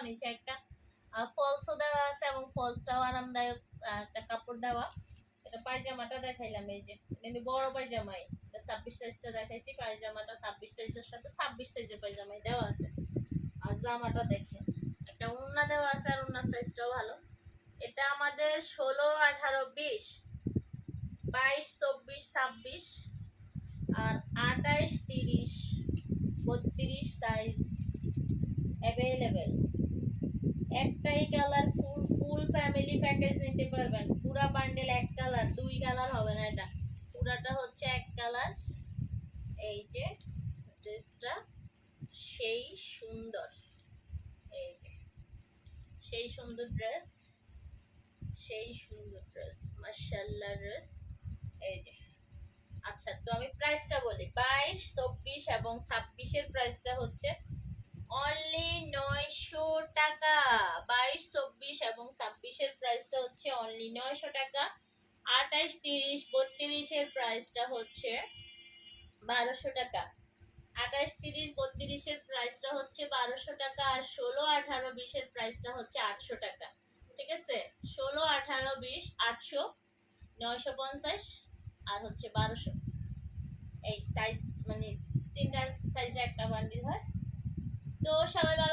নিচে একটা ফলসও দেওয়া আছে এবং ফলসটাও আরামদায়ক একটা কাপড় দেওয়া। এটা পায়জামাটা দেখাইলাম, এই যে কিন্তু বড় পায়জামাই, 26 সাইজটা দেখাইছি। পায়জামাটা 26 সাইজের সাথে 26 সাইজের পায়জামাই দেওয়া আছে। আর জামাটা দেখেন একটা ওড়না দেওয়া আছে, আর ওড়নার সাইজটাও ভালো। এটা আমাদের 16, 18, 20, 22, 24, 26 আর 28, 30, 32 সাইজ অ্যাভেলেবেল। একটাই কালার, ফুল ফ্যামিলি প্যাকেজ নিতে পারবেন। পুরা বান্ডেল এক কালার, দুই কালার হবে না, এটা পুরাটা হচ্ছে এক কালার। এই যে ড্রেসটা সেই সুন্দর, এই যে সেই সুন্দর ড্রেস, সেই সুন্দর ড্রেস, মাশাআল্লাহ ড্রেস। এই যে আচ্ছা, তো আমি প্রাইসটা বলি। 22, 24 এবং 26 এর প্রাইসটা হচ্ছে অনলি 900 টাকা। 22, 24 এবং 26 এর প্রাইসটা হচ্ছে অনলি 900 টাকা। 28, 30, 32 এর প্রাইসটা হচ্ছে 1200 টাকা। 28, 30, 32 এর প্রাইসটা হচ্ছে 1200 টাকা। আর 16, 18, 20 এর প্রাইসটা হচ্ছে 800 টাকা। ঠিক আছে, 16, 18, 20, 800, 950 আর হচ্ছে 1200। এই সাইজ মানে তিনটা সাইজে একটা বান্ডিল হয়। তো সবাই ভালো